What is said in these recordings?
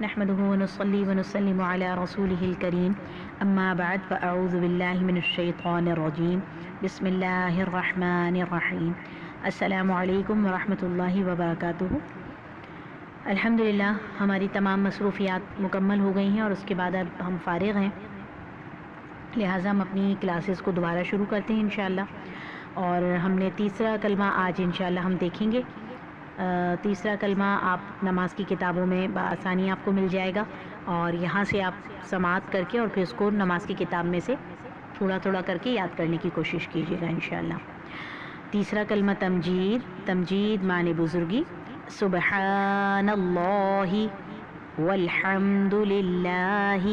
نحمده ونصلي ونسلم على رسوله الكريم اما بعد فاعوذ بالله من الشیطان الرجیم بسم اللہ الرحمن الرحیم السلام علیکم ورحمۃ اللہ وبرکاتہ۔ الحمدللہ ہماری تمام مصروفیات مکمل ہو گئی ہیں اور اس کے بعد اب ہم فارغ ہیں، لہٰذا ہم اپنی کلاسز کو دوبارہ شروع کرتے ہیں انشاءاللہ۔ اور ہم نے تیسرا کلمہ آج انشاءاللہ ہم دیکھیں گے۔ تیسرا کلمہ آپ نماز کی کتابوں میں بآسانی آپ کو مل جائے گا، اور یہاں سے آپ سماعت کر کے اور پھر اس کو نماز کی کتاب میں سے تھوڑا تھوڑا کر کے یاد کرنے کی کوشش کیجیے گا انشاءاللہ۔ تیسرا کلمہ تمجید، تمجید معنی بزرگی، سبحان اللہ والحمد للہ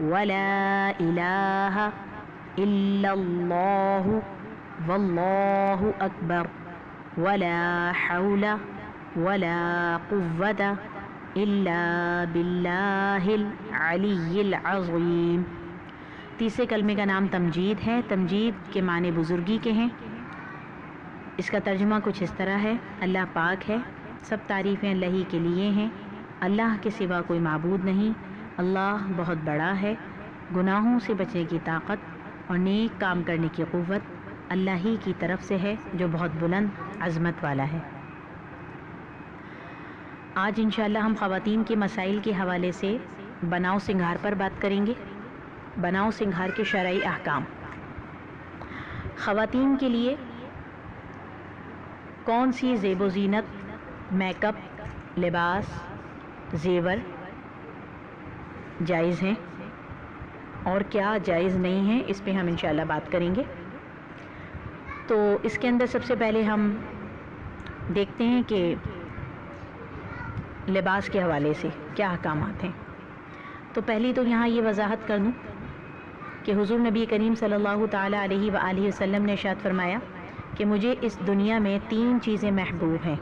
ولا الہ الا اللہ واللہ اکبر ولا حول ولا قوة الا باللہ العلی العظیم۔ تیسرے کلمے کا نام تمجید ہے۔ تمجید کے معنی بزرگی کے ہیں۔ اس کا ترجمہ کچھ اس طرح ہے: اللہ پاک ہے، سب تعریفیں اللہ ہی کے لیے ہیں، اللہ کے سوا کوئی معبود نہیں، اللہ بہت بڑا ہے، گناہوں سے بچنے کی طاقت اور نیک کام کرنے کی قوت اللہ ہی کی طرف سے ہے جو بہت بلند عظمت والا ہے۔ آج انشاءاللہ ہم خواتین کے مسائل کے حوالے سے بناؤ سنگھار پر بات کریں گے۔ بناؤ سنگھار کے شرعی احکام۔ خواتین کے لیے کون سی زیب و زینت، میک اپ، لباس، زیور جائز ہیں اور کیا جائز نہیں ہیں، اس پہ ہم انشاءاللہ بات کریں گے۔ تو اس کے اندر سب سے پہلے ہم دیکھتے ہیں کہ لباس کے حوالے سے کیا احکامات ہیں۔ تو پہلی تو یہاں یہ وضاحت کر دوں کہ حضور نبی کریم صلی اللہ تعالیٰ علیہ وآلہ وسلم نے ارشاد فرمایا کہ مجھے اس دنیا میں 3 چیزیں محبوب ہیں۔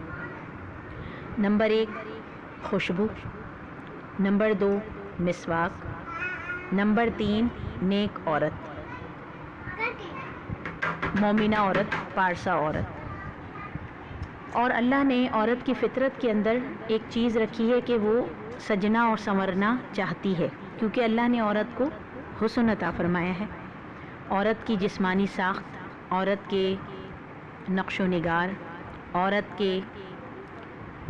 نمبر 1 خوشبو، نمبر 2 مسواک، نمبر 3 نیک عورت، مومنہ عورت، پارسا عورت۔ اور اللہ نے عورت کی فطرت کے اندر ایک چیز رکھی ہے کہ وہ سجنا اور سنورنا چاہتی ہے، کیونکہ اللہ نے عورت کو حسن عطا فرمایا ہے۔ عورت کی جسمانی ساخت، عورت کے نقش و نگار، عورت کے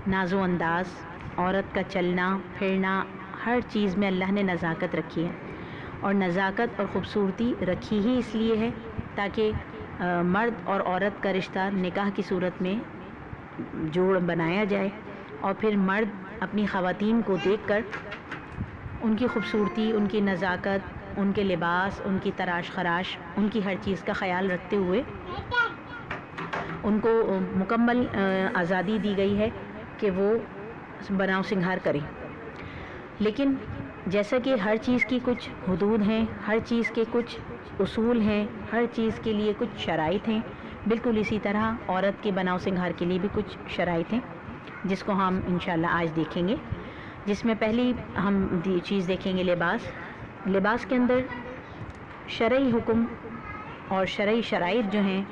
ناز و انداز، عورت کا چلنا پھرنا، ہر چیز میں اللہ نے نزاکت رکھی ہے۔ اور نزاکت اور خوبصورتی رکھی ہی اس لیے ہے تاکہ مرد اور عورت کا رشتہ نکاح کی صورت میں جوڑ بنایا جائے، اور پھر مرد اپنی خواتین کو دیکھ کر ان کی خوبصورتی، ان کی نزاکت، ان کے لباس، ان کی تراش خراش، ان کی ہر چیز کا خیال رکھتے ہوئے ان کو مکمل آزادی دی گئی ہے کہ وہ بناؤ سنگھار کریں۔ لیکن جیسا کہ ہر چیز کی کچھ حدود ہیں، ہر چیز کے کچھ اصول ہیں، ہر چیز کے لیے کچھ شرائط ہیں، بالکل اسی طرح عورت کے بناؤ سنگھار کے لیے بھی کچھ شرائط ہیں، جس کو ہم انشاءاللہ آج دیکھیں گے۔ جس میں پہلی ہم چیز دیکھیں گے لباس۔ لباس کے اندر شرعی حکم اور شرعی شرائط جو ہیں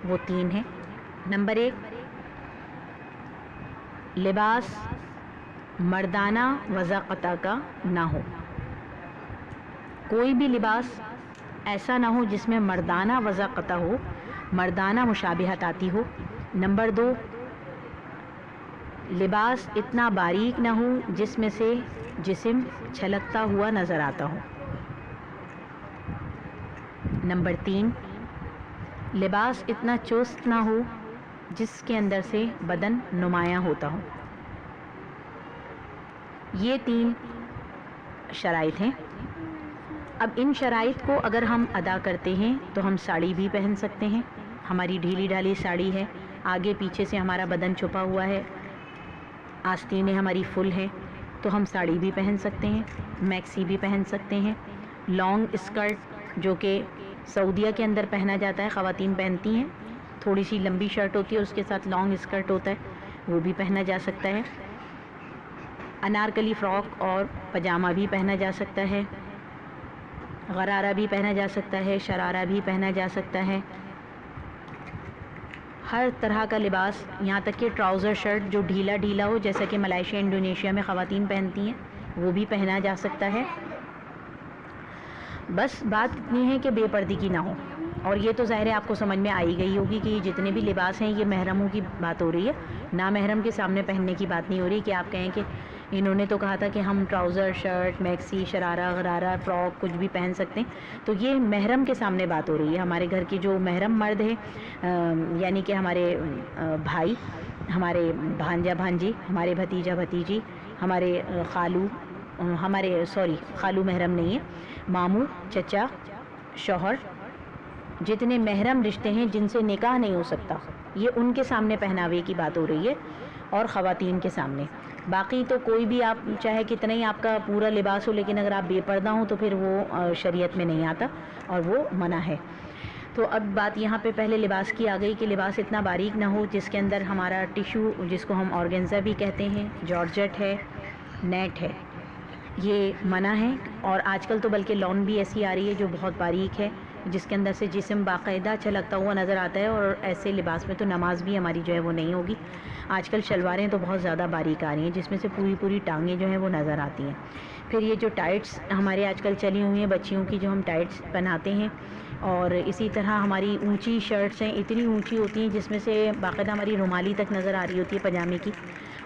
وہ 3 ہیں۔ نمبر 1 لباس مردانہ وضاقتہ کا نہ ہو۔ کوئی بھی لباس ایسا نہ ہو جس میں مردانہ وضاقتہ ہو، مردانہ مشابہت آتی ہو۔ نمبر 2 لباس اتنا باریک نہ ہو جس میں سے جسم چھلکتا ہوا نظر آتا ہو۔ نمبر 3 لباس اتنا چست نہ ہو جس کے اندر سے بدن نمایاں ہوتا ہو۔ یہ 3 شرائط ہیں۔ اب ان شرائط کو اگر ہم ادا کرتے ہیں تو ہم ساڑی بھی پہن سکتے ہیں۔ ہماری ڈھیلی ڈھالی ساڑی ہے، آگے پیچھے سے ہمارا بدن چھپا ہوا ہے، آستینیں ہماری فل ہیں، تو ہم ساڑی بھی پہن سکتے ہیں، میکسی بھی پہن سکتے ہیں۔ لانگ اسکرٹ جو کہ سعودیہ کے اندر پہنا جاتا ہے، خواتین پہنتی ہیں، تھوڑی سی لمبی شرٹ ہوتی ہے، اس کے ساتھ لانگ اسکرٹ ہوتا ہے، وہ بھی پہنا جا سکتا ہے۔ انارکلی فراک اور پجامہ بھی پہنا جا سکتا ہے، غرارہ بھی پہنا جا سکتا ہے، شرارہ بھی پہنا جا سکتا ہے۔ ہر طرح کا لباس، یہاں تک کہ ٹراؤزر شرٹ جو ڈھیلا ڈھیلا ہو، جیسا کہ ملائیشیا انڈونیشیا میں خواتین پہنتی ہیں، وہ بھی پہنا جا سکتا ہے. بس بات اتنی ہے کہ بے پردی کی نہ ہو. اور یہ تو ظاہر ہے آپ کو سمجھ میں آئی گئی ہوگی کہ جتنے بھی لباس ہیں یہ محرموں کی بات ہو رہی ہے, نامحرم کے سامنے پہننے کی بات نہیں ہو رہی کہ آپ کہیں کہ انہوں نے تو کہا تھا کہ ہم ٹراؤزر, شرٹ, میکسی, شرارہ, غرارہ, فراک کچھ بھی پہن سکتے ہیں. تو یہ محرم کے سامنے بات ہو رہی ہے. ہمارے گھر کے جو محرم مرد ہیں یعنی کہ ہمارے بھائی, ہمارے بھانجا بھانجی, ہمارے بھتیجا بھتیجی, ہمارے خالو, خالو محرم نہیں ہے, ماموں, چچا, شوہر, جتنے محرم رشتے ہیں جن سے نکاح نہیں ہو سکتا, یہ ان کے سامنے پہناوے کی بات ہو رہی ہے, اور خواتین کے سامنے. باقی تو کوئی بھی آپ چاہے کتنا ہی آپ کا پورا لباس ہو, لیکن اگر آپ بے پردہ ہوں تو پھر وہ شریعت میں نہیں آتا اور وہ منع ہے. تو اب بات یہاں پہ پہلے لباس کی آ گئی کہ لباس اتنا باریک نہ ہو جس کے اندر ہمارا ٹیشو, جس کو ہم آرگنزا بھی کہتے ہیں, جارجٹ ہے, نیٹ ہے, یہ منع ہے. اور آج کل تو بلکہ لون بھی ایسی آ رہی ہے جو بہت باریک ہے, جس کے اندر سے جسم باقاعدہ چھلکتا ہوا نظر آتا ہے, اور ایسے لباس میں تو نماز بھی ہماری جو ہے وہ نہیں ہوگی. آج کل شلواریں تو بہت زیادہ باریک آ رہی ہیں جس میں سے پوری پوری ٹانگیں جو ہیں وہ نظر آتی ہیں. پھر یہ جو ٹائٹس ہمارے آج کل چلی ہوئی ہیں بچیوں کی, جو ہم ٹائٹس پہناتے ہیں, اور اسی طرح ہماری اونچی شرٹس ہیں, اتنی اونچی ہوتی ہیں جس میں سے باقاعدہ ہماری رومالی تک نظر آ رہی ہوتی ہے پاجامے کی,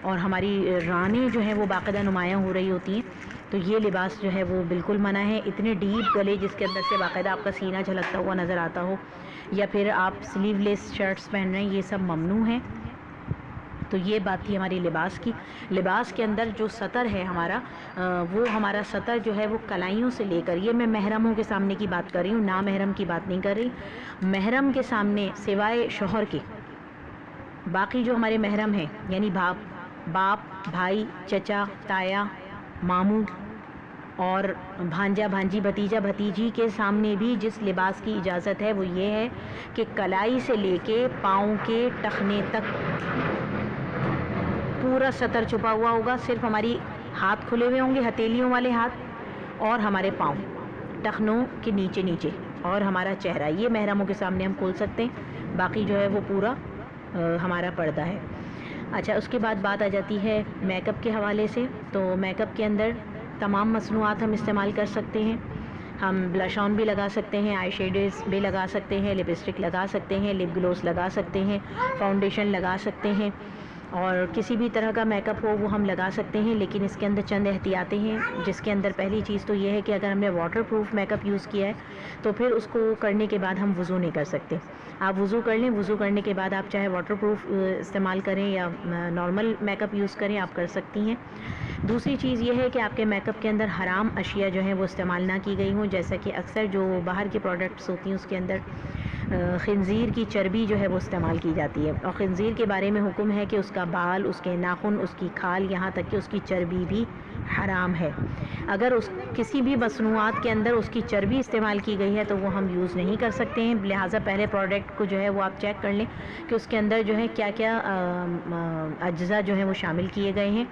اور ہماری رانیں جو ہیں وہ باقاعدہ نمایاں ہو رہی ہوتی ہیں. تو یہ لباس جو ہے وہ بالکل منع ہے. اتنے ڈیپ گلے جس کے اندر سے باقاعدہ آپ کا سینہ جھلکتا ہوا نظر آتا ہو, یا پھر آپ سلیو لیس شرٹس پہن رہے ہیں, یہ سب ممنوع ہیں. تو یہ بات تھی ہماری لباس کی. لباس کے اندر جو سطر ہے ہمارا, وہ ہمارا سطر جو ہے وہ کلائیوں سے لے کر, یہ میں محرموں کے سامنے کی بات کر رہی ہوں, نامحرم کی بات نہیں کر رہی. محرم کے سامنے سوائے شوہر کے باقی جو ہمارے محرم ہیں, یعنی باپ, بھائی, چچا, تایا, ماموں اور بھانجا بھانجی, بھتیجا بھتیجی کے سامنے بھی جس لباس کی اجازت ہے وہ یہ ہے کہ کلائی سے لے کے پاؤں کے ٹخنے تک پورا سطر چھپا ہوا ہوگا. صرف ہماری ہاتھ کھلے ہوئے ہوں گے, ہتھیلیوں والے ہاتھ, اور ہمارے پاؤں ٹخنوں کے نیچے نیچے, اور ہمارا چہرہ, یہ محرموں کے سامنے ہم کھول سکتے ہیں. باقی جو ہے وہ پورا ہمارا پردہ ہے. اچھا, اس کے بعد بات آ جاتی ہے میک اپ کے حوالے سے. تو میک اپ کے اندر تمام مصنوعات ہم استعمال کر سکتے ہیں. ہم بلش آن بھی لگا سکتے ہیں, آئی شیڈز بھی لگا سکتے ہیں, لپسٹک لگا سکتے ہیں, لپ گلوز لگا سکتے ہیں, فاؤنڈیشن لگا سکتے ہیں, اور کسی بھی طرح کا میک اپ ہو وہ ہم لگا سکتے ہیں. لیکن اس کے اندر چند احتیاطیں ہیں, جس کے اندر پہلی چیز تو یہ ہے کہ اگر ہم نے water proof make up use کیا ہے تو پھر اس کو کرنے کے بعد ہم وضو نہیں کر سکتے. آپ وضو کر لیں, وضو کرنے کے بعد آپ چاہے واٹر پروف استعمال کریں یا نارمل میک اپ یوز کریں, آپ کر سکتی ہیں. دوسری چیز یہ ہے کہ آپ کے میک اپ کے اندر حرام اشیاء جو ہیں وہ استعمال نہ کی گئی ہوں, جیسا کہ اکثر جو باہر کی پروڈکٹس ہوتی ہیں اس کے اندر خنزیر کی چربی جو ہے وہ استعمال کی جاتی ہے. اور خنزیر کے بارے میں حکم ہے کہ اس کا بال, اس کے ناخن, اس کی کھال, یہاں تک کہ اس کی چربی بھی حرام ہے. اگر کسی بھی مصنوعات کے اندر اس کی چربی استعمال کی گئی ہے تو وہ ہم یوز نہیں کر سکتے ہیں. لہٰذا پہلے پروڈکٹ کو جو ہے وہ آپ چیک کر لیں کہ اس کے اندر جو ہے کیا کیا اجزاء جو ہیں وہ شامل کیے گئے ہیں.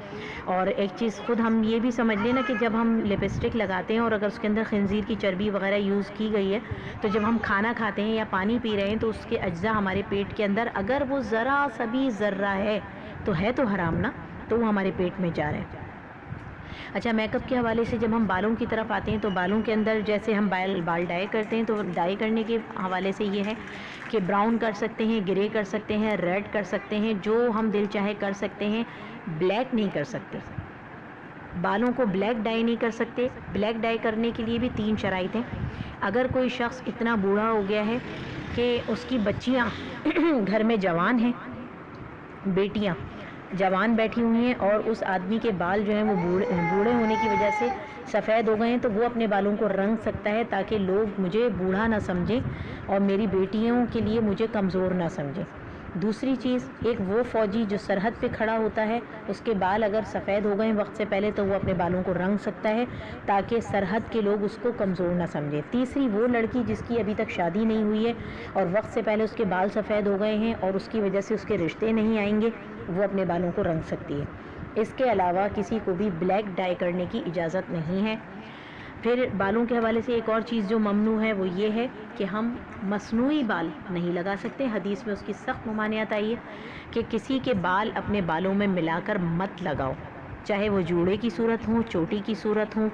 اور ایک چیز خود ہم یہ بھی سمجھ لیں نا کہ جب ہم لپسٹک لگاتے ہیں اور اگر اس کے اندر خنزیر کی چربی وغیرہ یوز کی گئی ہے, تو جب ہم کھانا کھاتے ہیں یا پانی پی رہے ہیں تو اس کے اجزاء ہمارے پیٹ کے اندر اگر وہ ذرا سا بھی ذرہ ہے تو حرام نا, تو وہ ہمارے پیٹ میں جا رہے ہیں. اچھا, میک اپ کے حوالے سے جب ہم بالوں کی طرف آتے ہیں تو بالوں کے اندر جیسے ہم بال ڈائی کرتے ہیں, تو ڈائی کرنے کے حوالے سے یہ ہے کہ براؤن کر سکتے ہیں, گرے کر سکتے ہیں, ریڈ کر سکتے ہیں, جو ہم دل چاہے کر سکتے ہیں. بلیک نہیں کر سکتے, بالوں کو بلیک ڈائی نہیں کر سکتے. بلیک ڈائی کرنے کے لیے بھی 3 شرائط ہیں. اگر کوئی شخص اتنا بوڑھا ہو گیا ہے کہ اس کی بچیاں گھر میں جوان ہیں, بیٹیاں جوان بیٹھی ہوئی ہیں, اور اس آدمی کے بال جو ہیں وہ بوڑھے ہونے کی وجہ سے سفید ہو گئے ہیں, تو وہ اپنے بالوں کو رنگ سکتا ہے تاکہ لوگ مجھے بوڑھا نہ سمجھیں اور میری بیٹیوں کے لیے مجھے کمزور نہ سمجھیں. دوسری چیز, ایک وہ فوجی جو سرحد پہ کھڑا ہوتا ہے, اس کے بال اگر سفید ہو گئے ہیں وقت سے پہلے تو وہ اپنے بالوں کو رنگ سکتا ہے تاکہ سرحد کے لوگ اس کو کمزور نہ سمجھیں. تیسری, وہ لڑکی جس کی ابھی تک شادی نہیں ہوئی ہے اور وقت سے پہلے اس کے بال سفید ہو گئے ہیں اور اس کی وجہ سے اس کے رشتے نہیں آئیں گے, وہ اپنے بالوں کو رنگ سکتی ہے. اس کے علاوہ کسی کو بھی بلیک ڈائی کرنے کی اجازت نہیں ہے. پھر بالوں کے حوالے سے ایک اور چیز جو ممنوع ہے وہ یہ ہے کہ ہم مصنوعی بال نہیں لگا سکتے. حدیث میں اس کی سخت ممانعت آئی ہے کہ کسی کے بال اپنے بالوں میں ملا کر مت لگاؤ. چاہے وہ جوڑے کی صورت ہوں، چوٹی کی صورت ہوں۔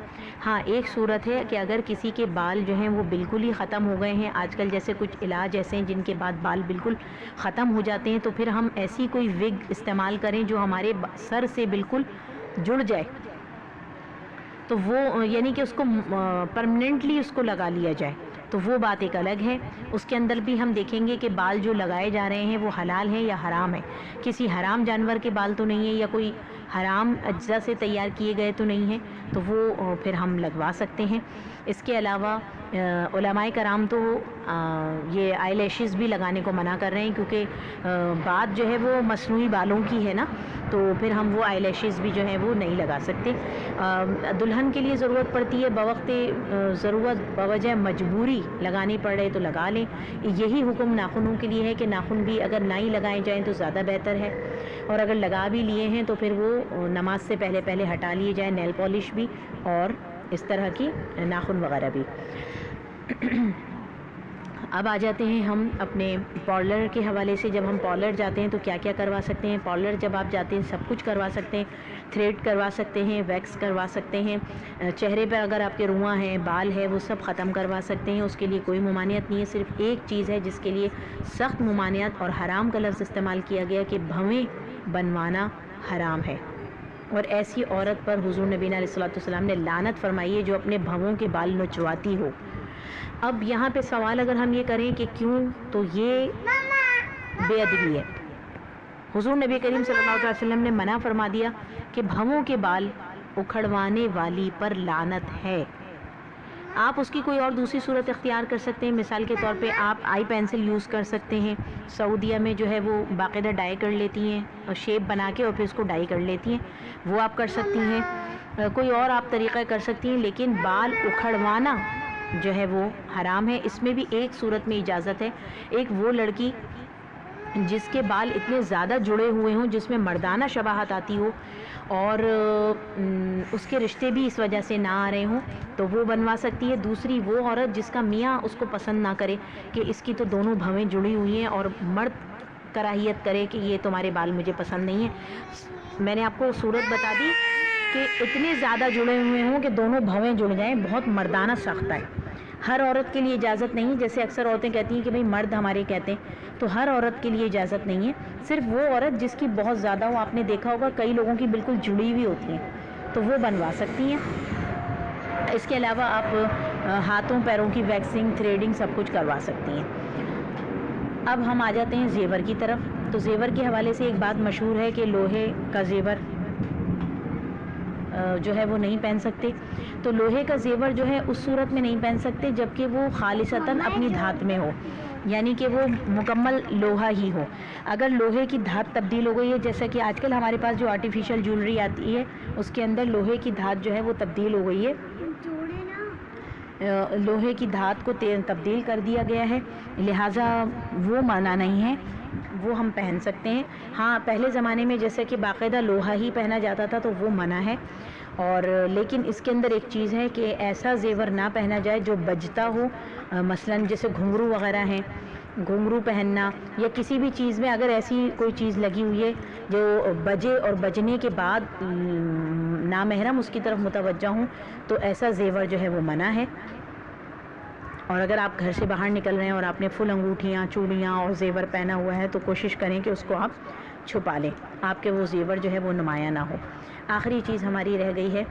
ہاں ایک صورت ہے کہ اگر کسی کے بال جو ہیں وہ بالکل ہی ختم ہو گئے ہیں، آج کل جیسے کچھ علاج ایسے ہیں جن کے بعد بال بالکل ختم ہو جاتے ہیں، تو پھر ہم ایسی کوئی وگ استعمال کریں جو ہمارے سر سے بالکل جڑ جائے، تو وہ یعنی کہ اس کو پرماننٹلی اس کو لگا لیا جائے، تو وہ بات ایک الگ ہے۔ اس کے اندر بھی ہم دیکھیں گے کہ بال جو لگائے جا رہے ہیں وہ حلال ہیں یا حرام ہیں، کسی حرام جانور کے بال تو نہیں ہیں یا کوئی حرام اجزاء سے تیار کیے گئے تو نہیں ہیں، تو وہ پھر ہم لگوا سکتے ہیں۔ اس کے علاوہ علماء کرام تو یہ آئی لیشز بھی لگانے کو منع کر رہے ہیں، کیونکہ بات جو ہے وہ مصنوعی بالوں کی ہے نا، تو پھر ہم وہ آئی لیشز بھی جو ہیں وہ نہیں لگا سکتے۔ دلہن کے لیے ضرورت پڑتی ہے بوقت ضرورت بوجہ مجبوری لگانی پڑ رہے تو لگا لیں۔ یہی حکم ناخنوں کے لیے ہے کہ ناخن بھی اگر نہ ہی لگائے جائیں تو زیادہ بہتر ہے، اور اگر لگا بھی لیے ہیں تو پھر وہ نماز سے پہلے ہٹا لیے جائیں، نیل پالش بھی اور اس طرح کی ناخن وغیرہ بھی۔ اب آ جاتے ہیں ہم اپنے پارلر کے حوالے سے۔ جب ہم پارلر جاتے ہیں تو کیا کیا کروا سکتے ہیں؟ پارلر جب آپ جاتے ہیں سب کچھ کروا سکتے ہیں، تھریڈ کروا سکتے ہیں، ویکس کروا سکتے ہیں، چہرے پہ اگر آپ کے رواں ہیں، بال ہے، وہ سب ختم کروا سکتے ہیں، اس کے لیے کوئی ممانعت نہیں ہے۔ صرف ایک چیز ہے جس کے لیے سخت ممانعت اور حرام کا لفظ استعمال کیا گیا کہ بھویں بنوانا حرام ہے، اور ایسی عورت پر حضور نبی علیہ الصلوۃ والسلام نے لعنت فرمائی ہے جو اپنے بھووں کے بال نچواتی ہو۔ اب یہاں پہ سوال اگر ہم یہ کریں کہ کیوں، تو یہ بے ادبی ہے۔ حضور نبی کریم صلی اللہ علیہ وسلم نے منع فرما دیا کہ بھووں کے بال اکھڑوانے والی پر لعنت ہے۔ آپ اس کی کوئی اور دوسری صورت اختیار کر سکتے ہیں، مثال کے طور پہ آپ آئی پینسل یوز کر سکتے ہیں۔ سعودیہ میں جو ہے وہ باقاعدہ ڈائی کر لیتی ہیں اور شیپ بنا کے اور پھر اس کو ڈائی کر لیتی ہیں، وہ آپ کر سکتی ہیں۔ کوئی اور آپ طریقہ کر سکتی ہیں، لیکن بال اکھڑوانا جو ہے وہ حرام ہے۔ اس میں بھی ایک صورت میں اجازت ہے، ایک وہ لڑکی جس کے بال اتنے زیادہ جڑے ہوئے ہوں، جس میں مردانہ شباہت آتی ہو اور اس کے رشتے بھی اس وجہ سے نہ آ رہے ہوں، تو وہ بنوا سکتی ہے۔ دوسری وہ عورت جس کا میاں اس کو پسند نہ کرے کہ اس کی تو دونوں بھویں جڑی ہوئی ہیں اور مرد کراہیت کرے کہ یہ تمہارے بال مجھے پسند نہیں ہیں۔ میں نے آپ کو صورت بتا دی کہ اتنے زیادہ جڑے ہوئے ہوں کہ دونوں بھویں جڑ جائیں، بہت مردانہ ساختہ ہے۔ ہر عورت کے لیے اجازت نہیں، جیسے اکثر عورتیں کہتی ہیں کہ بھئی مرد ہمارے کہتے ہیں، تو ہر عورت کے لیے اجازت نہیں ہے، صرف وہ عورت جس کی بہت زیادہ ہو۔ آپ نے دیکھا ہوگا کئی لوگوں کی بالکل جڑی ہوئی ہوتی ہیں، تو وہ بنوا سکتی ہیں۔ اس کے علاوہ آپ ہاتھوں پیروں کی ویکسنگ، تھریڈنگ سب کچھ کروا سکتی ہیں۔ اب ہم آ جاتے ہیں زیور کی طرف۔ تو زیور کے حوالے سے ایک بات مشہور ہے کہ لوہے کا زیور جو ہے وہ نہیں پہن سکتے۔ تو لوہے کا زیور جو ہے اس صورت میں نہیں پہن سکتے جبکہ وہ خالصتاً اپنی دھات میں ہو، یعنی کہ وہ مکمل لوہا ہی ہو۔ اگر لوہے کی دھات تبدیل ہو گئی ہے، جیسا کہ آج کل ہمارے پاس جو آرٹیفیشل جیولری آتی ہے اس کے اندر لوہے کی دھات جو ہے وہ تبدیل ہو گئی ہے، لوہے کی دھات کو تبدیل کر دیا گیا ہے، لہٰذا وہ منع نہیں ہے، وہ ہم پہن سکتے ہیں۔ ہاں پہلے زمانے میں جیسے کہ باقاعدہ لوہا ہی پہنا جاتا تھا تو وہ منع ہے، اور لیکن اس کے اندر ایک چیز ہے کہ ایسا زیور نہ پہنا جائے جو بجتا ہو، مثلاً جیسے گھنگرو وغیرہ ہیں، گھنگرو پہننا یا کسی بھی چیز میں اگر ایسی کوئی چیز لگی ہوئی ہے جو بجے اور بجنے کے بعد نامحرم اس کی طرف متوجہ ہوں تو ایسا زیور جو ہے وہ منع ہے۔ اور اگر آپ گھر سے باہر نکل رہے ہیں اور آپ نے فل انگوٹھیاں، چوڑیاں اور زیور پہنا ہوا ہے تو کوشش کریں کہ اس کو آپ چھپا لیں، آپ کے وہ زیور جو ہے وہ نمایاں نہ ہو۔ آخری چیز ہماری رہ گئی ہے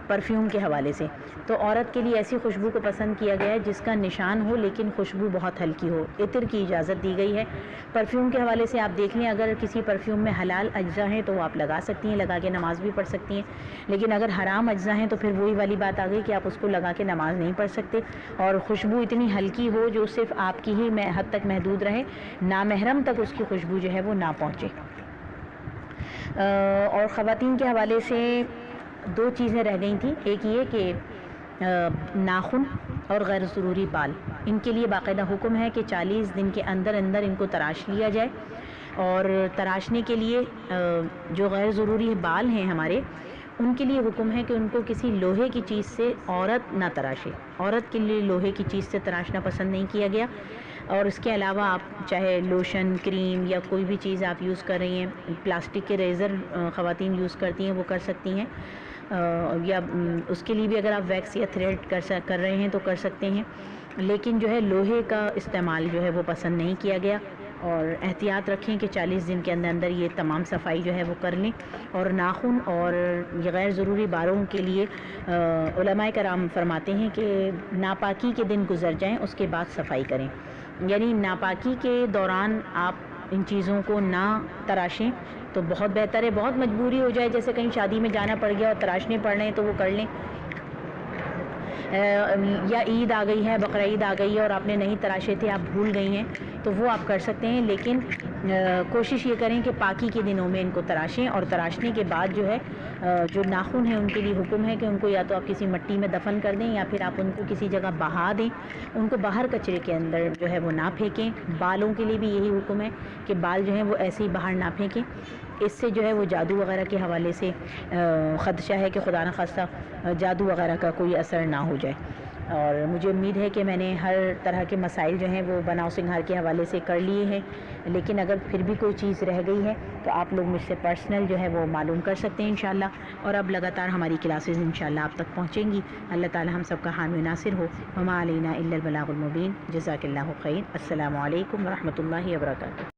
پرفیوم کے حوالے سے۔ تو عورت کے لیے ایسی خوشبو کو پسند کیا گیا ہے جس کا نشان ہو لیکن خوشبو بہت ہلکی ہو، عطر کی اجازت دی گئی ہے۔ پرفیوم کے حوالے سے آپ دیکھ لیں، اگر کسی پرفیوم میں حلال اجزاء ہیں تو وہ آپ لگا سکتی ہیں، لگا کے نماز بھی پڑھ سکتی ہیں، لیکن اگر حرام اجزاء ہیں تو پھر وہی والی بات آ گئی کہ آپ اس کو لگا کے نماز نہیں پڑھ سکتے، اور خوشبو اتنی ہلکی ہو جو صرف آپ کی ہی حد تک محدود رہے، نامحرم تک اس کی خوشبو جو ہے وہ نہ پہنچے۔ اور خواتین کے حوالے سے دو چیزیں رہ گئی تھیں، ایک یہ کہ ناخن اور غیر ضروری بال، ان کے لیے باقاعدہ حکم ہے کہ 40 دن کے اندر اندر ان کو تراش لیا جائے، اور تراشنے کے لیے جو غیر ضروری بال ہیں ہمارے، ان کے لیے حکم ہے کہ ان کو کسی لوہے کی چیز سے عورت نہ تراشے، عورت کے لیے لوہے کی چیز سے تراشنا پسند نہیں کیا گیا۔ اور اس کے علاوہ آپ چاہے لوشن، کریم یا کوئی بھی چیز آپ یوز کر رہی ہیں، پلاسٹک کے ریزر خواتین یوز کرتی ہیں وہ کر سکتی ہیں، یا اس کے لیے بھی اگر آپ ویکس یا تھریڈ کر رہے ہیں تو کر سکتے ہیں، لیکن جو ہے لوہے کا استعمال جو ہے وہ پسند نہیں کیا گیا، اور احتیاط رکھیں کہ 40 دن کے اندر اندر یہ تمام صفائی جو ہے وہ کر لیں۔ اور ناخن اور یہ غیر ضروری بالوں کے لیے علماء کرام فرماتے ہیں کہ ناپاکی کے دن گزر جائیں اس کے بعد صفائی کریں، یعنی ناپاکی کے دوران آپ ان چیزوں کو نہ تراشیں تو بہت بہتر ہے۔ بہت مجبوری ہو جائے، جیسے کہیں شادی میں جانا پڑ گیا اور تراشنے پڑ رہے ہیں تو وہ کر لیں، یا عید آ گئی ہے، بقرعید آ گئی ہے اور آپ نے نہیں تراشے تھے، آپ بھول گئی ہیں تو وہ آپ کر سکتے ہیں، لیکن کوشش یہ کریں کہ پاکی کے دنوں میں ان کو تراشیں، اور تراشنے کے بعد جو ہے جو ناخن ہیں ان کے لیے حکم ہے کہ ان کو یا تو آپ کسی مٹی میں دفن کر دیں یا پھر آپ ان کو کسی جگہ بہا دیں، ان کو باہر کچرے کے اندر جو ہے وہ نہ پھینکیں۔ بالوں کے لیے بھی یہی حکم ہے کہ بال جو ہیں وہ ایسے ہی باہر نہ پھینکیں، اس سے جو ہے وہ جادو وغیرہ کے حوالے سے خدشہ ہے کہ خدا نخواستہ جادو وغیرہ کا کوئی اثر نہ ہو جائے۔ اور مجھے امید ہے کہ میں نے ہر طرح کے مسائل جو ہیں وہ بناؤ سنگھار کے حوالے سے کر لیے ہیں، لیکن اگر پھر بھی کوئی چیز رہ گئی ہے تو آپ لوگ مجھ سے پرسنل جو ہے وہ معلوم کر سکتے ہیں انشاءاللہ، اور اب لگاتار ہماری کلاسز انشاءاللہ آپ تک پہنچیں گی۔ اللہ تعالی ہم سب کا حامی ناصر ہو۔ وما علینا الا البلاغ المبین۔ جزاک اللہ خیر۔ السلام علیکم ورحمۃ اللہ وبرکاتہ۔